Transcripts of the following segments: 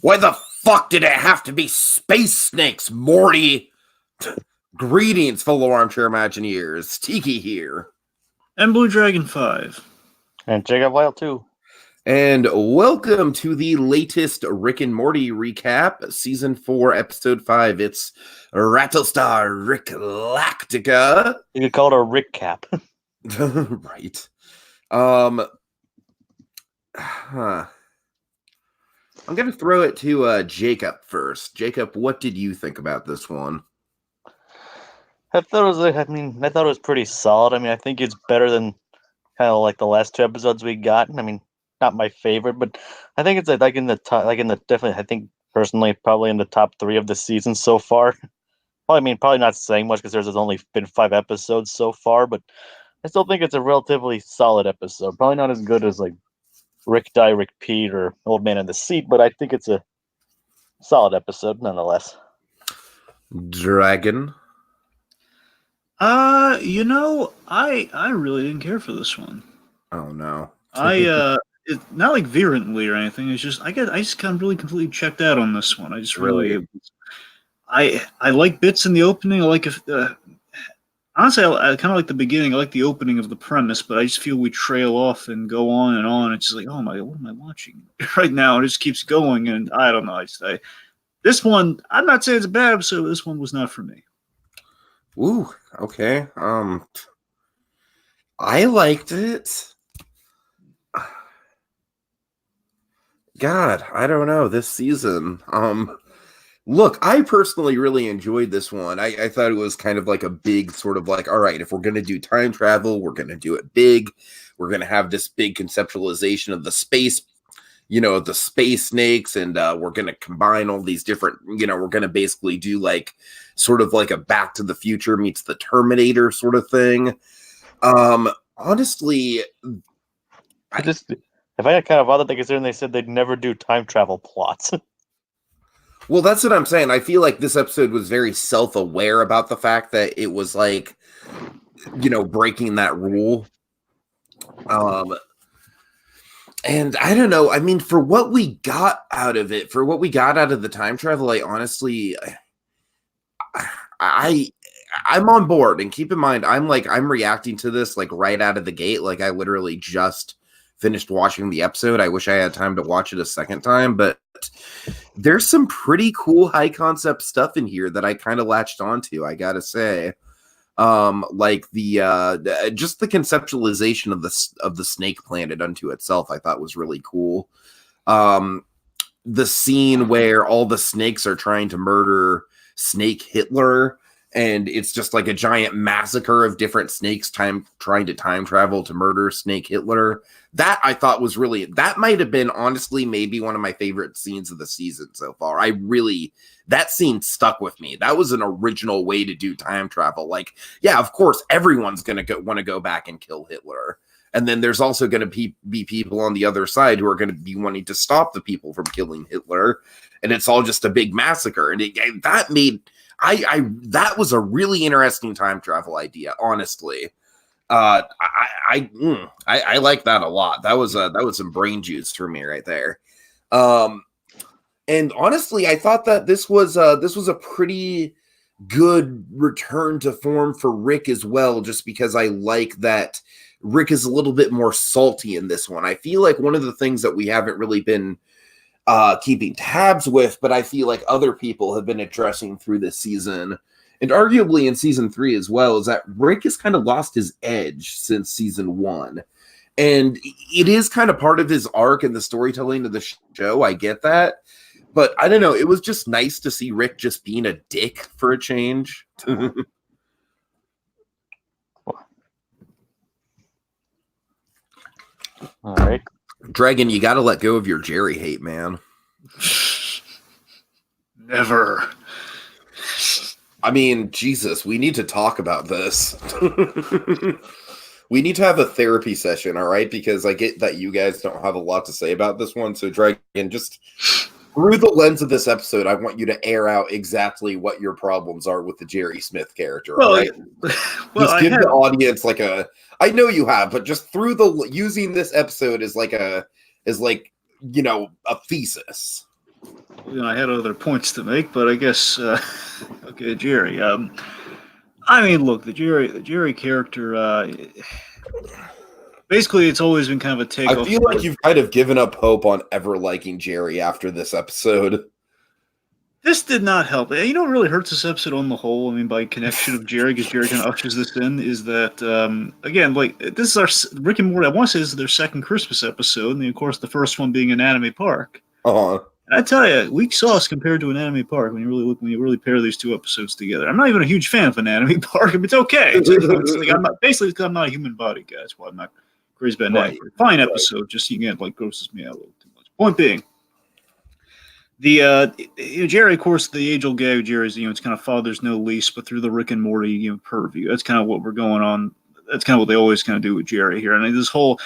Why the fuck did it have to be space snakes, Morty? Greetings, fellow armchair Imagineers. Tiki here. And Blue Dragon 5. And Jacob Wild too. And welcome to the latest Rick and Morty recap, Season 4, Episode 5. It's Rattlestar Rickatica. You could call it a Rick cap. Right. I'm going to throw it to Jacob first. Jacob, what did you think about this one? I thought it was pretty solid. I think it's better than kind of like the last two episodes we got. Not my favorite, but I think it's like in the top, definitely. I think personally, probably in the top 3 of the season so far. Probably not saying much because there's only been 5 episodes so far, but I still think it's a relatively solid episode. Probably not as good as like Rick Die, Rick Pete, or Old Man in the Seat, but I think it's a solid episode nonetheless. Dragon. I really didn't care for this one. Oh no. It's not like virulently or anything. It's just I just kind of really completely checked out on this one. I just really I like bits in the opening. I like honestly, I kind of like the beginning. I like the opening of the premise, but I just feel we trail off and go on and on. It's just like, oh my, what am I watching right now? It just keeps going, and I don't know. This one, I'm not saying it's a bad episode, but this one was not for me. Ooh, okay. I liked it. God, I don't know. This season, look, I personally really enjoyed this one. I thought it was kind of like a big sort of like, all right, if we're going to do time travel, we're going to do it big. We're going to have this big conceptualization of the space, the space snakes, and we're going to combine all these different, we're going to basically do like sort of like a Back to the Future meets the Terminator sort of thing. Honestly, I find it kind of odd that they said they'd never do time travel plots. Well, that's what I'm saying. I feel like this episode was very self-aware about the fact that it was like, breaking that rule. And I don't know. For what we got out of it, for what we got out of the time travel, I honestly, I'm on board. And keep in mind, I'm reacting to this like right out of the gate. Like I literally just finished watching the episode. I wish I had time to watch it a second time, but there's some pretty cool high concept stuff in here that I kind of latched onto, I gotta say. Like the just the conceptualization of the snake planet unto itself, I thought was really cool. The scene where all the snakes are trying to murder Snake Hitler, and it's just like a giant massacre of different snakes trying to time travel to murder Snake Hitler. That I thought was that might have been honestly maybe one of my favorite scenes of the season so far. That scene stuck with me. That was an original way to do time travel. Like, yeah, of course, everyone's going to want to go back and kill Hitler. And then there's also going to be people on the other side who are going to be wanting to stop the people from killing Hitler. And it's all just a big massacre. And that was a really interesting time travel idea, honestly. I like that a lot. That was some brain juice for me right there. And honestly, I thought that this was a pretty good return to form for Rick as well, just because I like that Rick is a little bit more salty in this one. I feel like one of the things that we haven't really been keeping tabs with, but I feel like other people have been addressing through this season, and arguably in season 3 as well, is that Rick has kind of lost his edge since season 1. And it is kind of part of his arc and the storytelling of the show. I get that. But I don't know. It was just nice to see Rick just being a dick for a change. All right. Dragon, you got to let go of your Jerry hate, man. Never. Jesus, we need to talk about this. We need to have a therapy session, all right? Because I get that you guys don't have a lot to say about this one. So, Dragon, just through the lens of this episode, I want you to air out exactly what your problems are with the Jerry Smith character, all right? Just give the audience I know you have, but just using this episode as a thesis. I had other points to make, but I guess okay, Jerry. I mean, look, the Jerry character. Basically, it's always been kind of a I takeoff. feel like you've kind of given up hope on ever liking Jerry after this episode. This did not help. You know what really hurts this episode on the whole? I mean, by connection of Jerry, because Jerry kind of ushers this in, is that, again, like, this is Rick and Morty, I want to say this is their second Christmas episode, and of course, the first one being Anatomy Park. Uh-huh. And I tell you, weak sauce compared to Anatomy Park when you really pair these two episodes together. I'm not even a huge fan of Anatomy Park, but it's okay. It's like I'm not, basically, I'm not a human body guy. That's why I'm not crazy about Anatomy Park. Fine episode, just, again, like, grosses me out a little too much. Point being, Jerry, of course, the age-old gag. Jerry's, it's kind of father's no lease, but through the Rick and Morty, purview. That's kind of what we're going on. That's kind of what they always kind of do with Jerry here. And this whole,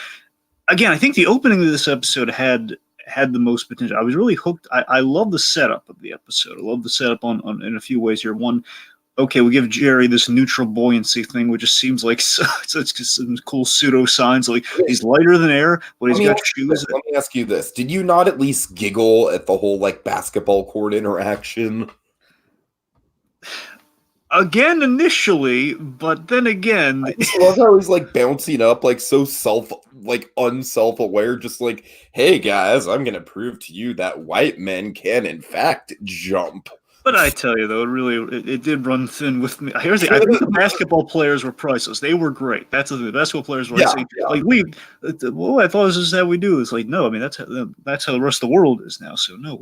again, I think the opening of this episode had the most potential. I was really hooked. I love the setup of the episode. I love the setup on in a few ways here. One, okay, we give Jerry this neutral buoyancy thing, which just seems like it's some cool pseudo signs. Like he's lighter than air, but he's got shoes. Let me ask you this: did you not at least giggle at the whole like basketball court interaction? Again, initially, but then again, I just love how he's like bouncing up, like so unself-aware, just like, "Hey guys, I'm gonna prove to you that white men can in fact jump." But I tell you, though, it did run thin with me. I think the basketball players were priceless. They were great. That's the basketball players were like I thought this is how we do. It's like, no, I mean that's how the rest of the world is now. So no,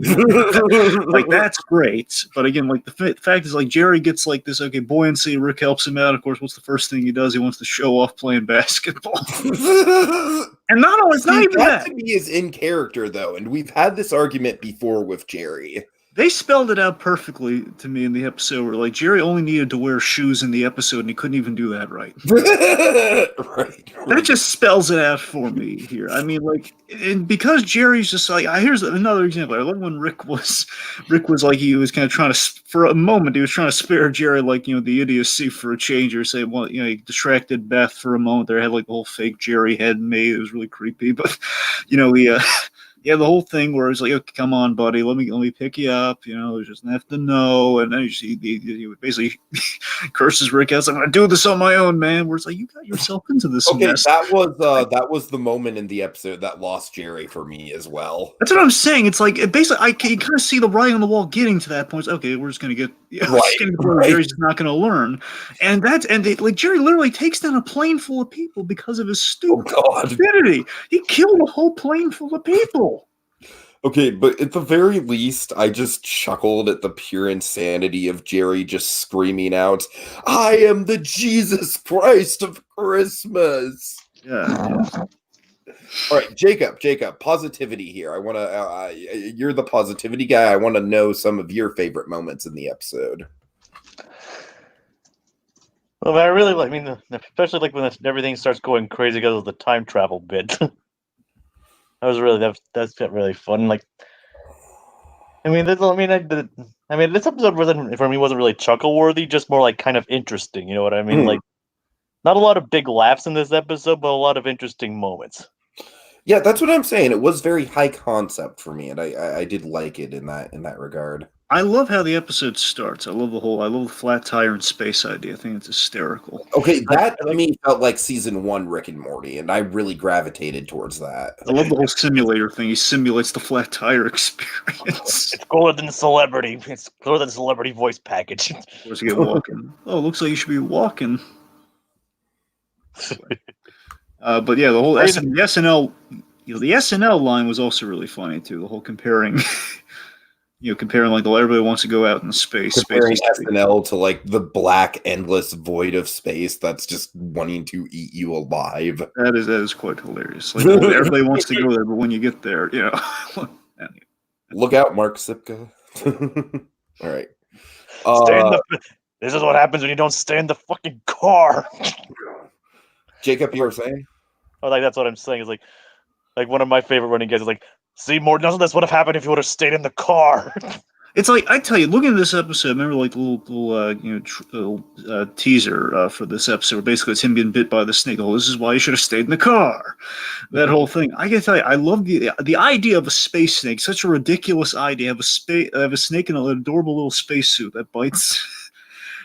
like that's great. But again, like the fact is, like Jerry gets like this buoyancy. Rick helps him out. Of course, what's the first thing he does? He wants to show off playing basketball. And not even that. To me is in character though, and we've had this argument before with Jerry. They spelled it out perfectly to me in the episode where, like, Jerry only needed to wear shoes in the episode, and he couldn't even do that right. Right. That just spells it out for me here. I mean, like, and because Jerry's just like, here's another example. I love when Rick was like, he was kind of trying to, for a moment, he was trying to spare Jerry, like, the idiocy for a change, or say, well, he distracted Beth for a moment. They had, like, the whole fake Jerry head made. It was really creepy, but, yeah, the whole thing where it's like, okay, come on, buddy, let me pick you up. There's just have to know, and then he basically curses Rick out. I'm gonna do this on my own, man. Where it's like, you got yourself into this mess. That was the moment in the episode that lost Jerry for me as well. That's what I'm saying. It's like basically, you kind of see the writing on the wall getting to that point. It's, okay, we're just gonna get Jerry's just not gonna learn, and Jerry literally takes down a plane full of people because of his stupid stupidity. He killed a whole plane full of people. Okay, but at the very least, I just chuckled at the pure insanity of Jerry just screaming out, "I am the Jesus Christ of Christmas!" Yeah. All right, Jacob, positivity here. I want to, you're the positivity guy. I want to know some of your favorite moments in the episode. Well, I really like, especially like when everything starts going crazy because of the time travel bit. That's really fun. Like, this episode wasn't really chuckle worthy, just more like kind of interesting. You know what I mean? Like, not a lot of big laughs in this episode, but a lot of interesting moments. Yeah, that's what I'm saying. It was very high concept for me, and I did like it in that regard. I love how the episode starts. I love the flat tire in space idea. I think it's hysterical. Okay, that to me felt like season 1 Rick and Morty, and I really gravitated towards that. I love the whole simulator thing. He simulates the flat tire experience. It's cooler than celebrity. It's cooler than celebrity voice package. Where's he get walking? Oh, looks like you should be walking. But yeah, the whole SNL, the SNL line was also really funny too. The whole comparing. Comparing like everybody wants to go out in space. Comparing SNL to like the black endless void of space that's just wanting to eat you alive. That is quite hilarious. Like everybody wants to go there, but when you get there, Look out, Mark Sipka. All right. This is what happens when you don't stay in the fucking car. Jacob, you were saying? Oh, like that's what I'm saying. Is like one of my favorite running guys is like, see, Morty, that's what would have happened if you would have stayed in the car. It's like I tell you, looking at this episode, remember like the little teaser for this episode, where basically it's him getting bit by the snake. Oh, this is why you should have stayed in the car. That whole thing. I gotta tell you, I love the idea of a space snake. Such a ridiculous idea. Have a snake in an adorable little spacesuit that bites.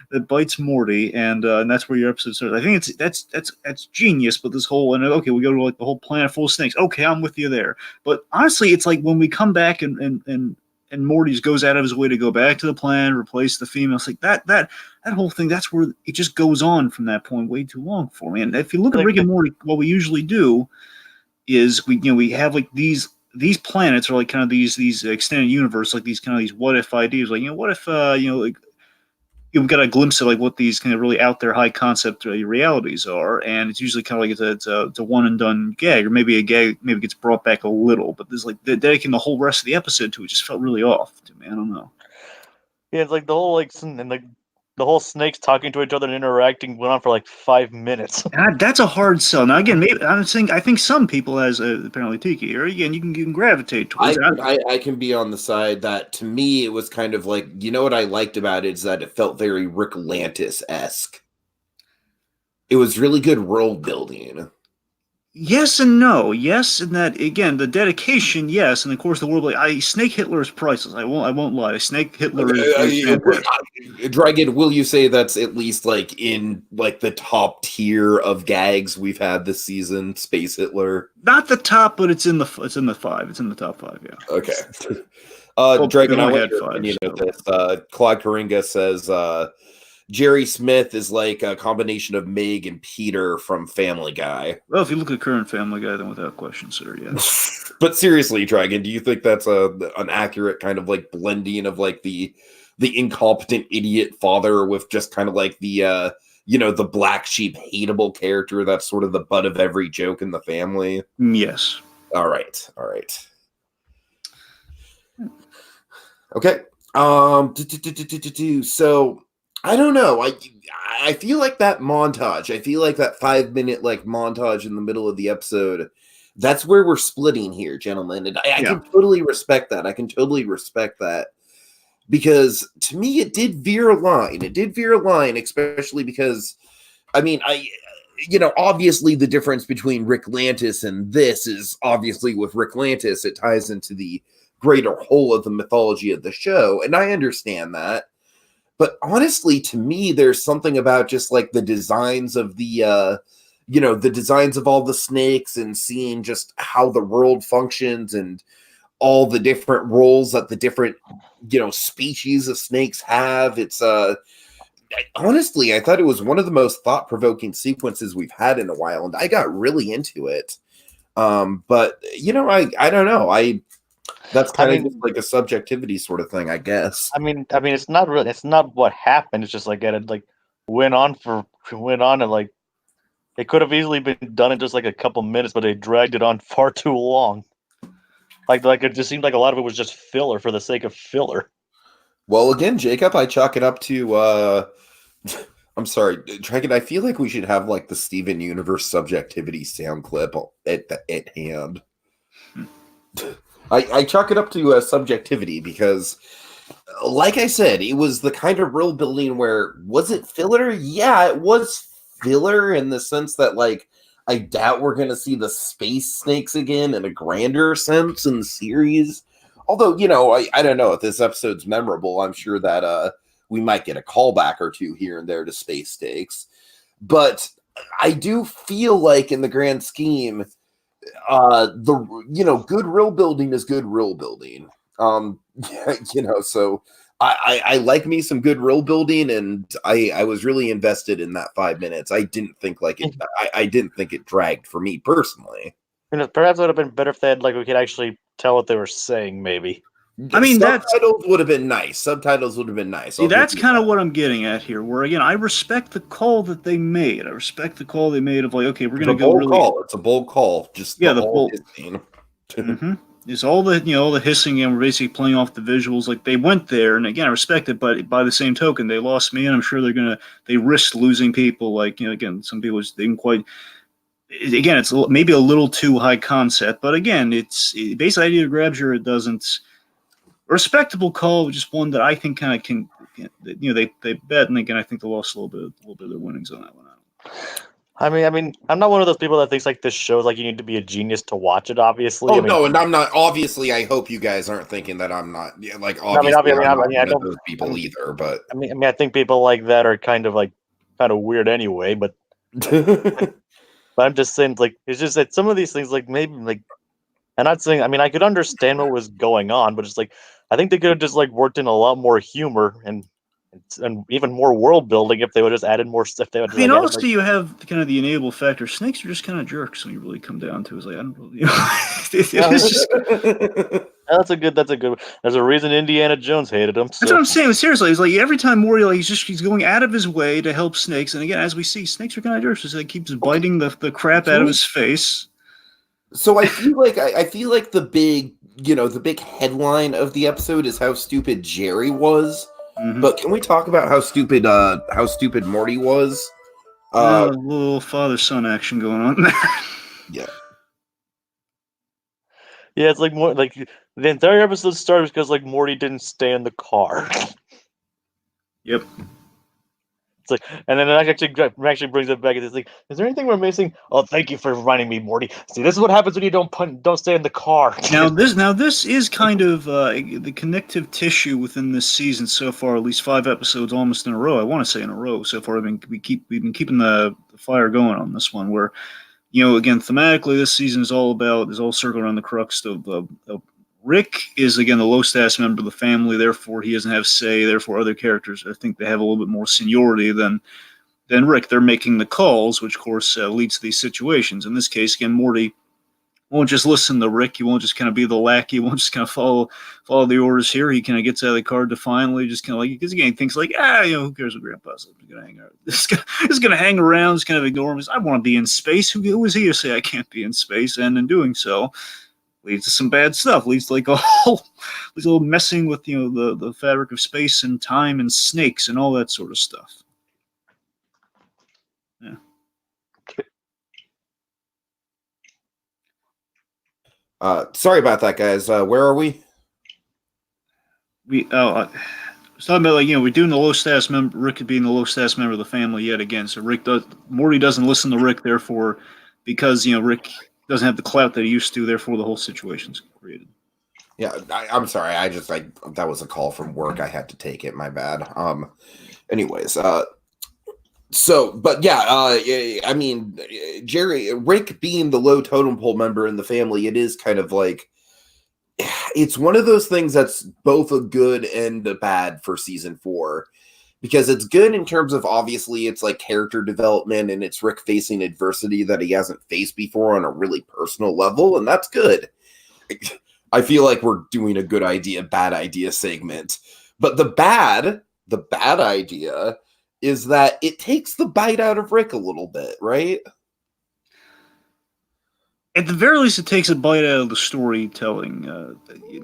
That bites Morty, and that's where your episode starts. I think that's genius. But this whole okay, we go to like the whole planet full of snakes. Okay, I'm with you there. But honestly, it's like when we come back and Morty's goes out of his way to go back to the planet, replace the female. It's like that whole thing. That's where it just goes on from that point way too long for me. And if you look at Rick and Morty, what we usually do is we have like these planets are like kind of these extended universe, like these what if ideas, like what if like we've got a glimpse of like what these kind of really out there high concept realities are, and it's usually kind of like it's a one and done gag, or maybe a gag maybe gets brought back a little, but there's like dedicating the whole rest of the episode to it just felt really off to me. I don't know. Yeah, it's like the whole the whole snakes talking to each other and interacting went on for like 5 minutes. And that's a hard sell. Now again, maybe I think some people, as apparently Tiki, or again you can gravitate towards. I can be on the side that to me it was kind of like, what I liked about it is that it felt very Rick-Lantis-esque. It was really good world building. Yes and no. Yes, and that again, the dedication, yes, and of course the world. Like, Snake Hitler is priceless. I won't lie. Snake Hitler is Dragon, will you say that's at least like in like the top tier of gags we've had this season? Space Hitler, not the top, but it's in the 5. It's in the top 5. Yeah. Okay. Dragon, I want your opinion of this. Claude Coringa says Jerry Smith is like a combination of Meg and Peter from Family Guy. Well, if you look at current Family Guy, then without question, sir, yes. But seriously, Dragon, do you think that's an accurate kind of like blending of like the incompetent idiot father with just kind of like the the black sheep hateable character that's sort of the butt of every joke in the family? Yes. All right. Okay. So I don't know. I feel like that montage. I feel like that 5-minute like montage in the middle of the episode. That's where we're splitting here, gentlemen. And I can totally respect that. I can totally respect that, because to me it did veer a line. It did veer a line, especially because obviously the difference between Rick Lantis and this is obviously with Rick Lantis, it ties into the greater whole of the mythology of the show, and I understand that. But honestly, to me, there's something about just like the designs of the designs of all the snakes and seeing just how the world functions and all the different roles that the different, species of snakes have. It's honestly, I thought it was one of the most thought-provoking sequences we've had in a while, and I got really into it. But I don't know. That's kind of just like a subjectivity sort of thing, I guess. I mean, it's not really. It's not what happened. It's just like it like went on and like it could have easily been done in just like a couple minutes, but they dragged it on far too long. Like it just seemed like a lot of it was just filler for the sake of filler. Well, again, Jacob, I chalk it up to. I'm sorry, Dragon. I feel like we should have like the Steven Universe subjectivity sound clip at hand. I chalk it up to subjectivity because, like I said, it was the kind of world building where, was it filler? Yeah, it was filler in the sense that, like, I doubt we're going to see the space snakes again in a grander sense in the series. Although, I don't know if this episode's memorable. I'm sure that we might get a callback or two here and there to space snakes. But I do feel like in the grand scheme, good world building is good world building. So I like me some good world building, and I was really invested in that 5 minutes. I didn't think I didn't think it dragged for me personally. Perhaps it would have been better if they had we could actually tell what they were saying, maybe. Subtitles would have been nice. See, that's kind of what I'm getting at here. Where again, I respect the call that they made. I respect the call they made of like, okay, we're going to go really. Call. It's a bold call. Just the bold. Mm-hmm. It's all the hissing, and we're basically playing off the visuals. Like they went there, and again, I respect it, but by the same token, they lost me, and I'm sure they risked losing people. Like again, some people didn't quite. Again, it's maybe a little too high concept, but again, it's basically idea grabs you, or it doesn't. respectable call, just one that I think kind of can, they bet, and again, I think they lost a little bit of their winnings on that one. I mean, I'm not one of those people that thinks like this show is like you need to be a genius to watch it. Obviously, Oh I mean, no, and I'm not. Obviously, I hope you guys aren't thinking that I'm not. Yeah, like I mean, obviously, I'm not I one of don't. those people either. But I mean, I think people like that are kind of weird anyway. But I'm just saying, like, it's just that some of these things, like maybe like, I'm not saying. I mean, I could understand what was going on, but it's like I think they could have just like worked in a lot more humor and even more world building if they would just added more stuff. They would. I Just, mean, like, also you have kind of the enable factor. Snakes are just kind of jerks when you really come down to it. It's like I don't really, it's just. That's a good. There's a reason Indiana Jones hated him. So. That's what I'm saying. Seriously, it's like every time Morty, like he's going out of his way to help snakes, and again, as we see, snakes are kind of jerks. So he keeps biting the crap out of his face. So I feel like the big headline of the episode is how stupid Jerry was. Mm-hmm. But can we talk about how stupid Morty was? A little father-son action going on there. Yeah. Yeah, it's like more like the entire episode starts because like Morty didn't stay in the car. Yep. It's like, and then it actually brings it back. It's like, is there anything we're missing? Oh, thank you for reminding me, Morty. See, this is what happens when you don't stay in the car. Now this is kind of the connective tissue within this season so far. At least 5 episodes, almost in a row. I want to say in a row so far. We've been keeping the fire going on this one. Where, again, thematically, this season is all circled around the crux of Rick is, again, the low-status member of the family, therefore he doesn't have say, therefore other characters, I think they have a little bit more seniority than Rick. They're making the calls, which, of course, leads to these situations. In this case, again, Morty won't just listen to Rick. He won't just kind of be the lackey. He won't just kind of follow the orders here. He kind of gets out of the car defiantly, just kind of like, because again, he thinks like, who cares what Grandpa's going to hang out? He's going to hang around, just kind of ignore him. I want to be in space. Who is he to say I can't be in space? And in doing so, leads to some bad stuff. Leads to like a little messing with the fabric of space and time and snakes and all that sort of stuff. Yeah. Sorry about that, guys. Where are we? I was talking about we're doing the low status member. Rick being the low status member of the family yet again. So Morty doesn't listen to Rick, therefore, because Rick doesn't have the clout that he used to, therefore the whole situation's created. Yeah, I'm sorry. That was a call from work. I had to take it. My bad. Anyways, but yeah, I mean, Rick being the low totem pole member in the family, it is kind of like, it's one of those things that's both a good and a bad for season 4. Because it's good in terms of, obviously, it's like character development and it's Rick facing adversity that he hasn't faced before on a really personal level, and that's good. I feel like we're doing a good idea, bad idea segment. But the bad idea is that it takes the bite out of Rick a little bit, right? At the very least, it takes a bite out of the storytelling,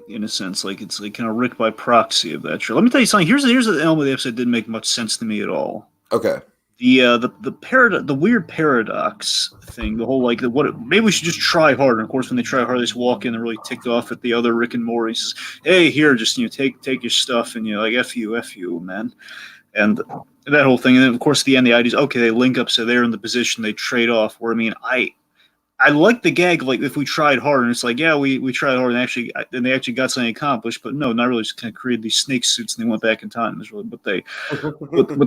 in a sense. Like it's like kind of Rick by proxy of that show. Let me tell you something. Here's the element of the episode that didn't make much sense to me at all. Okay. The weird paradox thing. The whole maybe we should just try harder. And of course, when they try hard, they just walk in and really ticked off at the other Rick and Morty. He says, "Hey, here, just take your stuff," and like f you, man. And that whole thing. And then of course, at the end, the idea is okay. They link up, so they're in the position. They trade off. Where I like the gag of, like, if we tried hard, and it's like, yeah, we tried hard, and they actually got something accomplished, but no, not really. Just kind of created these snake suits, and they went back in time. That's really what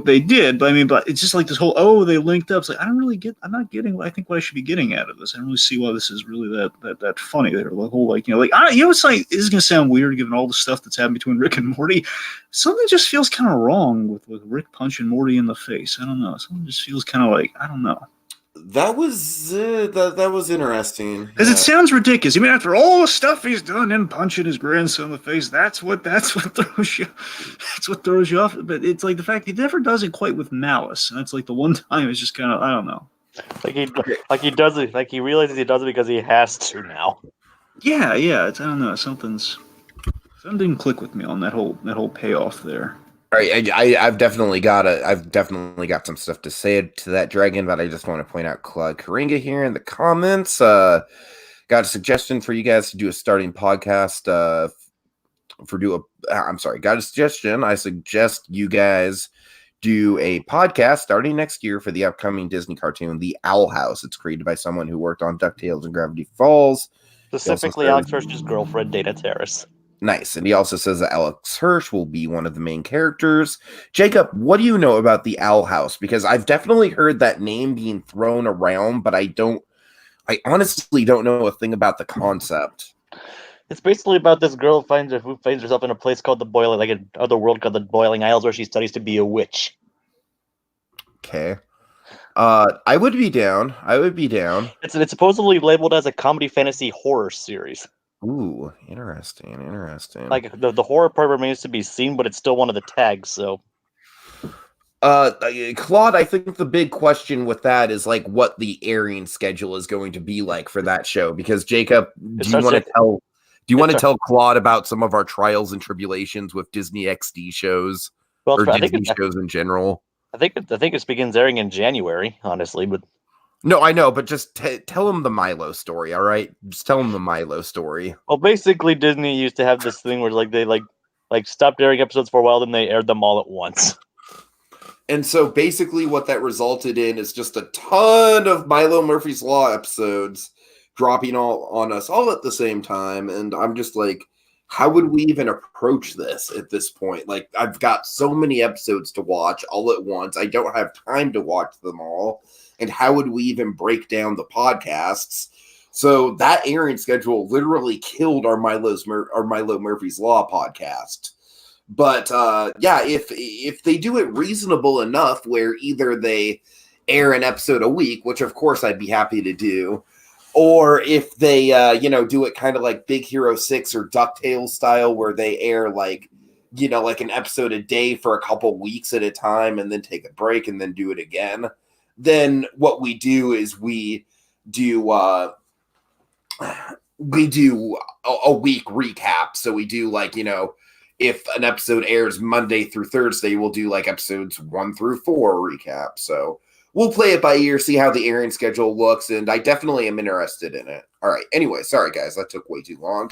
they did. But I mean, but it's just like this whole they linked up. It's like I'm not getting what I should be getting out of this. I don't really see why this is really that funny. There, the whole it's like, this is gonna sound weird given all the stuff that's happened between Rick and Morty. Something just feels kind of wrong with Rick punching Morty in the face. I don't know. Something just feels kind of like, I don't know. That was interesting because it sounds ridiculous. I mean, after all the stuff he's done, him punching his grandson in the face, that's what throws you. That's what throws you off. But it's like the fact he never does it quite with malice, and that's like the one time it's just kind of, I don't know. He does it. Like he realizes he does it because he has to now. Yeah. I don't know. Something didn't click with me on that whole payoff there. All right, I've definitely got some stuff to say to that, Dragon, but I just want to point out Claude Karinga here in the comments. Got a suggestion for you guys to do a starting podcast got a suggestion. I suggest you guys do a podcast starting next year for the upcoming Disney cartoon, The Owl House. It's created by someone who worked on DuckTales and Gravity Falls. Specifically, Alex Hirsch's girlfriend, Dana Terrace. Nice. And he also says that Alex Hirsch will be one of the main characters. Jacob, what do you know about The Owl House? Because I've definitely heard that name being thrown around, but I honestly don't know a thing about the concept. It's basically about this girl who finds herself in a place called the Boiling, like another world called the Boiling Isles, where she studies to be a witch. Okay. I would be down. It's supposedly labeled as a comedy fantasy horror series. Ooh, interesting. Like the horror part remains to be seen, but it's still one of the tags. So, Claude, I think the big question with that is like what the airing schedule is going to be like for that show. Because Jacob, do you want to tell Claude about some of our trials and tribulations with Disney XD shows or Disney shows in general? I think it begins airing in January, honestly, but. No, I know, but just tell him the Milo story, all right? Just tell him the Milo story. Well, basically, Disney used to have this thing where they stopped airing episodes for a while, then they aired them all at once. And so basically what that resulted in is just a ton of Milo Murphy's Law episodes dropping all on us all at the same time. And I'm just like, how would we even approach this at this point? Like, I've got so many episodes to watch all at once. I don't have time to watch them all. And how would we even break down the podcasts? So that airing schedule literally killed our Milo Murphy's Law podcast. But if they do it reasonable enough where either they air an episode a week, which of course I'd be happy to do, or if they do it kind of like Big Hero 6 or DuckTales style where they air like an episode a day for a couple weeks at a time and then take a break and then do it again. Then what we do is we do a week recap. So we do if an episode airs Monday through Thursday, we'll do like episodes 1 through 4 recap. So we'll play it by ear, see how the airing schedule looks, and I definitely am interested in it. All right. Anyway, sorry guys, that took way too long.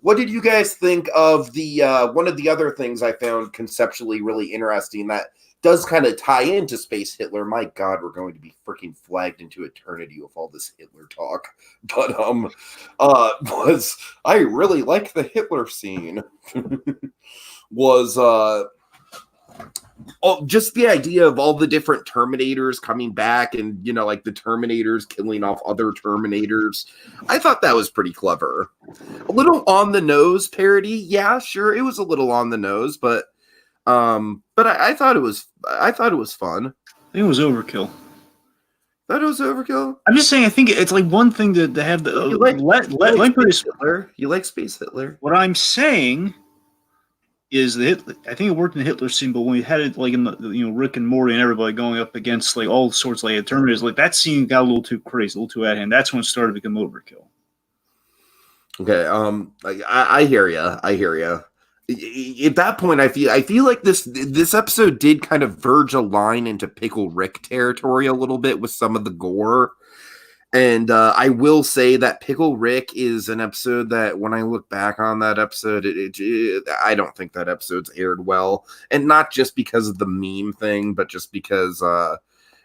What did you guys think of the one of the other things I found conceptually really interesting that does kind of tie into Space Hitler? My God, we're going to be freaking flagged into eternity with all this Hitler talk. But was I really like the Hitler scene? Was just the idea of all the different Terminators coming back and like the Terminators killing off other Terminators. I thought that was pretty clever. A little on the nose parody, yeah, sure, it was a little on the nose, but I thought it was fun. I think it was overkill. Thought it was overkill. I'm just saying. I think it's like one thing to have the You like Space Hitler. What I'm saying is I think it worked in the Hitler scene, but when we had it like in the Rick and Morty and everybody going up against like all sorts like Terminators, like that scene got a little too crazy, a little too out of hand. That's when it started to become overkill. Okay, I hear you. At that point, I feel like this episode did kind of verge a line into Pickle Rick territory a little bit with some of the gore. And I will say that Pickle Rick is an episode that when I look back on that episode, I don't think that episode's aired well. And not just because of the meme thing, but just because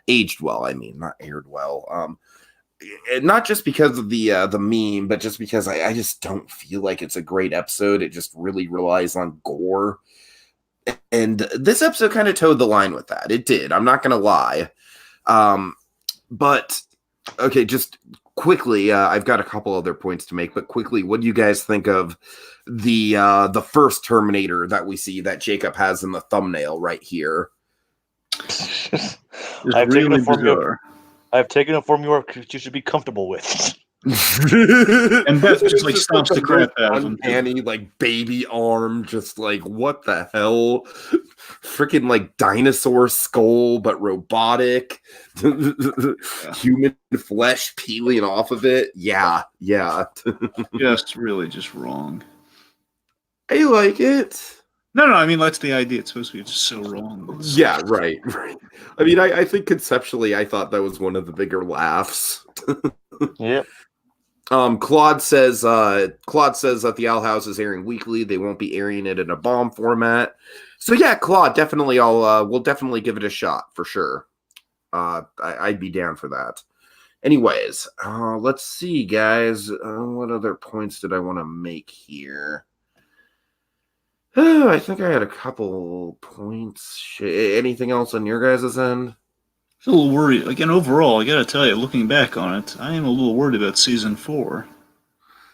aged well. I mean, not aired well. Not just because of the meme, but just because I just don't feel like it's a great episode. It just really relies on gore. And this episode kind of towed the line with that. It did. I'm not going to lie. But, okay, just quickly, I've got a couple other points to make, but quickly, what do you guys think of the first Terminator that we see that Jacob has in the thumbnail right here? I've taken a formula you should be comfortable with. And Beth just like stomps the crap out of him. Uncanny, like baby arm, just like what the hell? Freaking like dinosaur skull, but robotic. Human flesh peeling off of it. Yeah. Just wrong. I like it. No, I mean, that's the idea. It's supposed to be just so wrong. Yeah, right. I mean, I think conceptually, I thought that was one of the bigger laughs. Yep. Claude says that the Owl House is airing weekly. They won't be airing it in a bomb format. So yeah, Claude, definitely we'll definitely give it a shot for sure. I'd be down for that. Anyways, let's see, guys. What other points did I want to make here? I think I had a couple points. Anything else on your guys' end? A little worried. Again, overall, I gotta tell you, looking back on it, I am a little worried about season 4.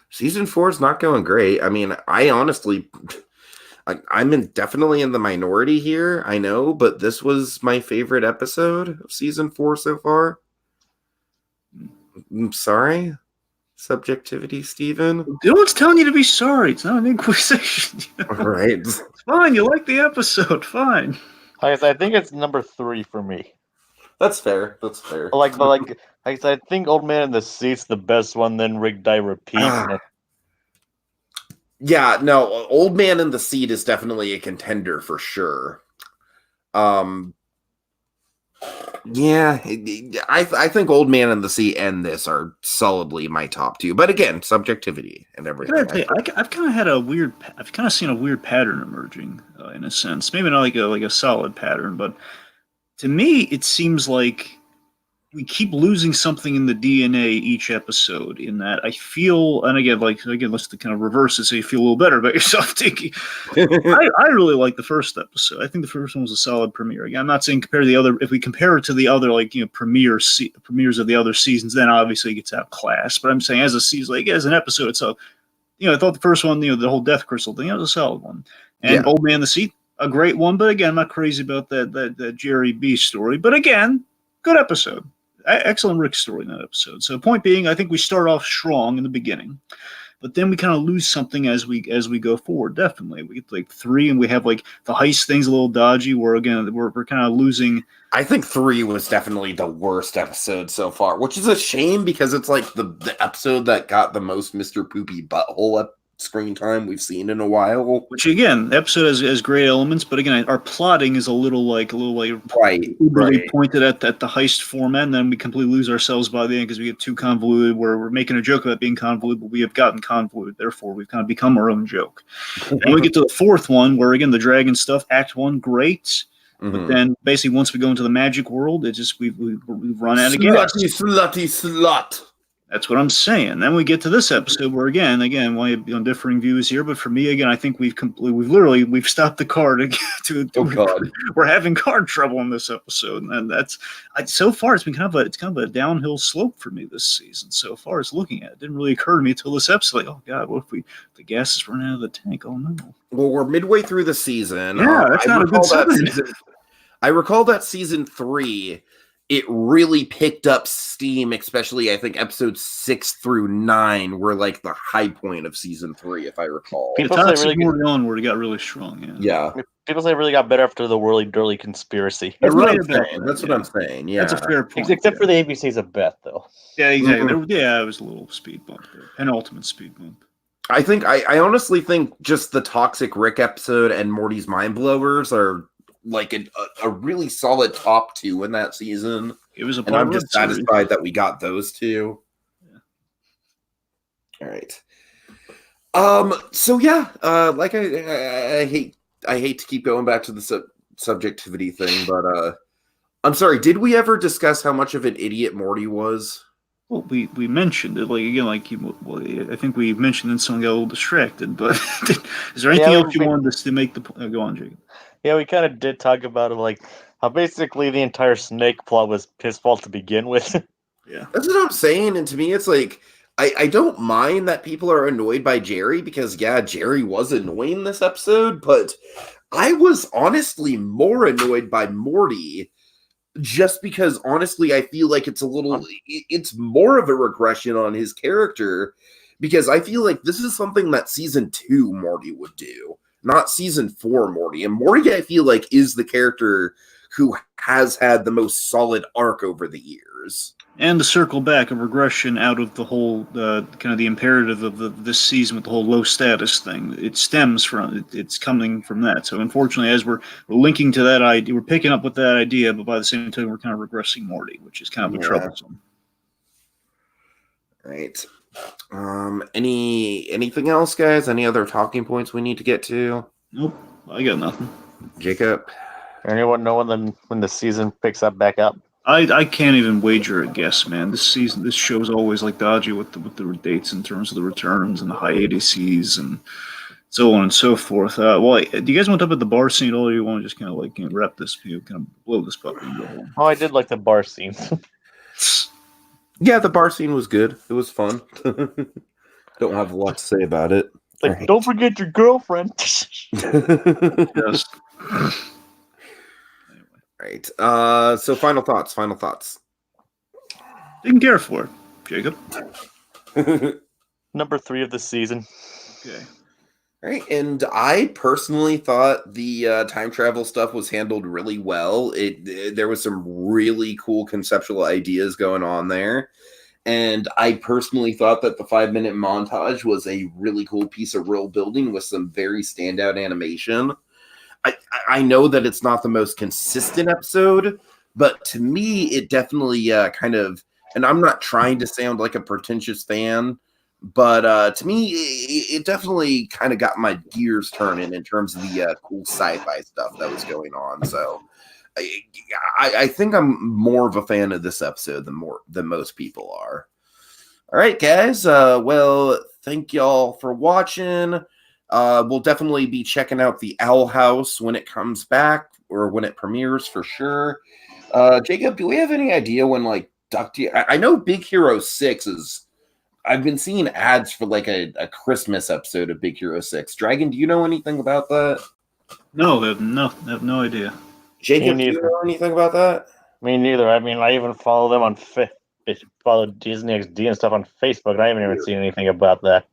Season 4 is not going great. I mean, I honestly, I'm definitely in the minority here, I know, but this was my favorite episode of season 4 so far. I'm sorry. Subjectivity, Steven. No one's telling you to be sorry. It's not an inquisition. All right. It's fine. You like the episode. Fine. I think it's number 3 for me. That's fair. That's fair. I think Old Man in the Seat's the best one. Then Rick Die Repeat. Yeah, no, Old Man in the Seat is definitely a contender for sure. Yeah, I think Old Man in the Sea and this are solidly my top 2. But again, subjectivity and everything. I've kind of had I've kind of seen a weird pattern emerging in a sense. Maybe not like a solid pattern, but to me, it seems like we keep losing something in the DNA each episode. In that I feel, and again, let's kind of reverse it so you feel a little better about yourself, Tiki. I really like the first episode. I think the first one was a solid premiere. Again, I'm not saying compare the other. If we compare it to the other, premieres of the other seasons, then obviously it gets outclassed. But I'm saying as a season, as an episode itself, I thought the first one, the whole Death Crystal thing, that was a solid one. And Old Man in the Seat, a great one. But again, I'm not crazy about that Jerry B story. But again, good episode. Excellent Rick story in that episode. So point being, I think we start off strong in the beginning, but then we kind of lose something as we go forward. Definitely, we get like 3, and we have like the heist thing's a little dodgy. Where again, we're kind of losing. I think 3 was definitely the worst episode so far, which is a shame because it's like the episode that got the most Mr. Poopy Butthole screen time we've seen in a while. Which again, the episode has great elements, but again, our plotting is a little right pointed at the heist format, and then we completely lose ourselves by the end because we get too convoluted. Where we're making a joke about being convoluted, but we have gotten convoluted. Therefore, we've kind of become our own joke. And we get to the 4th one, where again the dragon stuff, Act 1, great. But then basically once we go into the magic world, it just we've run out of gas. Slutty slut. That's what I'm saying. Then we get to this episode where again, we have differing views here, but for me, again, I think we've stopped the car God. We're having car trouble in this episode, and so far it's been kind of a downhill slope for me this season. So far as looking at it, didn't really occur to me until this episode. Like, oh God, what if the gas is running out of the tank? Oh no. Well, we're midway through the season. Yeah, that's not a good sign. I recall that season 3. It really picked up steam, especially I think episodes 6 through 9 were like the high point of season 3, if I recall. People say onward, it got really strong. Yeah. People say it really got better after the Whirly Durly conspiracy. That's what I'm saying. Yeah, that's a fair point. Except for the ABC's a bet, though. Yeah, exactly. It was a little speed bump there, penultimate speed bump. I honestly think just the Toxic Rick episode and Morty's Mind Blowers are like a really solid top 2 in that season. It was and I'm just satisfied that we got those 2. Yeah. All right. So yeah, like I hate to keep going back to the subjectivity thing, but I'm sorry. Did we ever discuss how much of an idiot Morty was? Well, we mentioned it, I think we mentioned it and someone got a little distracted, but is there anything else you wanted us to make the go on, Jacob? Yeah, we kind of did talk about it, like how basically the entire snake plot was his fault to begin with. Yeah. That's what I'm saying, and to me it's like I don't mind that people are annoyed by Jerry because Jerry was annoying this episode, but I was honestly more annoyed by Morty. Just because, honestly, I feel like it's more of a regression on his character because I feel like this is something that season 2 Morty would do, not season 4 Morty. And Morty, I feel like, is the character who has had the most solid arc over the years. And to circle back, a regression out of the whole kind of the imperative of this season with the whole low status thing. It stems from it's coming from that. So unfortunately, as we're linking to that idea, we're picking up with that idea, but by the same time, we're kind of regressing Morty, which is kind of troublesome. Right. Anything else, guys? Any other talking points we need to get to? Nope, I got nothing. Jacob? Anyone know when the season picks up back up? I can't even wager a guess, man. This show's always like dodgy with the dates in terms of the returns and the hiatuses and so on and so forth. Well, do you guys want to talk about the bar scene at all, or you want to just kind of like wrap this, kind of blow this puppy and go home? Oh, I did like the bar scene. Yeah, the bar scene was good. It was fun. Don't have a lot to say about it. Like, Right. don't forget your girlfriend. Yes. Right. So final thoughts. Didn't care for it, Jacob. Number 3 of the season. Okay. Right, and I personally thought the time travel stuff was handled really well. There was some really cool conceptual ideas going on there, and I personally thought that the 5-minute montage was a really cool piece of world building with some very standout animation. I know that it's not the most consistent episode, but to me, it definitely kind of. And I'm not trying to sound like a pretentious fan. But to me, it definitely kind of got my gears turning in terms of the cool sci-fi stuff that was going on. So I think I'm more of a fan of this episode than most people are. All right, guys. Well, thank y'all for watching. We'll definitely be checking out the Owl House when it comes back or when it premieres for sure. Jacob, do we have any idea when like I know Big Hero 6 is. I've been seeing ads for like a Christmas episode of Big Hero 6. Dragon, do you know anything about that? No, I have no idea. Jacob, do you know anything about that? Me neither. I mean, I even follow them on follow Disney XD and stuff on Facebook, and I haven't even seen anything about that.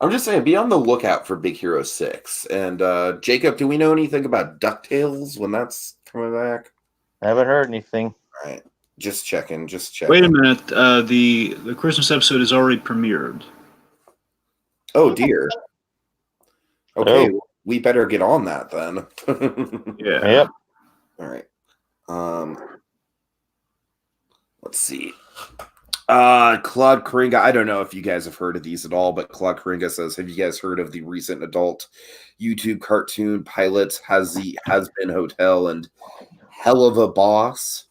I'm just saying, be on the lookout for Big Hero 6. And Jacob, do we know anything about DuckTales when that's coming back? I haven't heard anything. All right. Just checking. Wait a minute. The Christmas episode is already premiered. Oh, dear. Okay, Oh. we better get on that then. Yeah. Yep. All right. Let's see. Claude Coringa. I don't know if you guys have heard of these at all, but Claude Coringa says, "Have you guys heard of the recent adult YouTube cartoon pilots Has Been Hotel and Hell of a Boss?"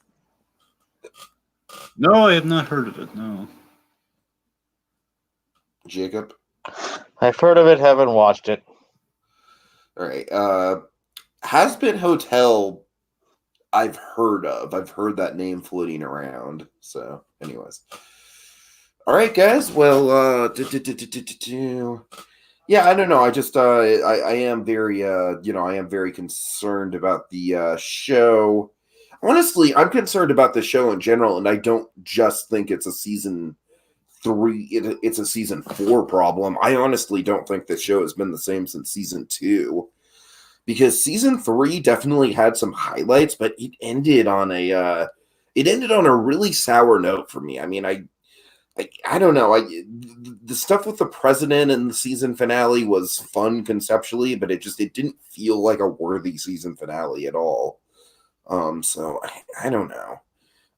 No, I have not heard of it. No. Jacob? I've heard of it, haven't watched it. All right. Has Been Hotel, I've heard of. I've heard that name floating around. So, anyways. All right, guys. Well, yeah, I don't know. I just, I am very, I am very concerned about the show. Honestly, I'm concerned about the show in general, and I don't just think it's a season 3, it's a season 4 problem. I honestly don't think the show has been the same since season 2, because season 3 definitely had some highlights, but it ended on a really sour note for me. I mean, I don't know. The stuff with the president and the season finale was fun conceptually, but it didn't feel like a worthy season finale at all. So I don't know.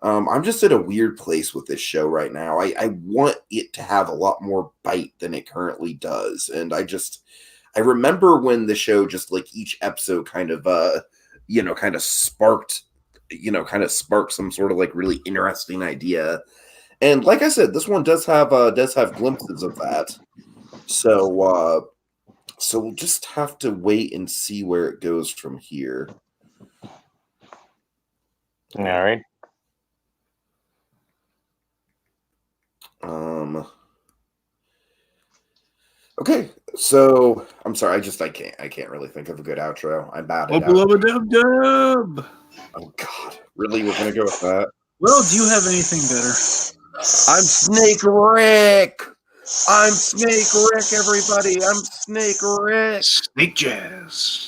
I'm just at a weird place with this show right now. I want it to have a lot more bite than it currently does. And I remember when the show just like each episode kind of sparked some sort of like really interesting idea. And like I said, this one does have glimpses of that. So we'll just have to wait and see where it goes from here. All right. Okay, so I'm sorry, I can't really think of a good outro. I'm bad at Dub. Oh God, really? We're gonna go with that? Well, do you have anything better? I'm Snake Rick. I'm Snake Rick, everybody. I'm Snake Rick. Snake Jazz.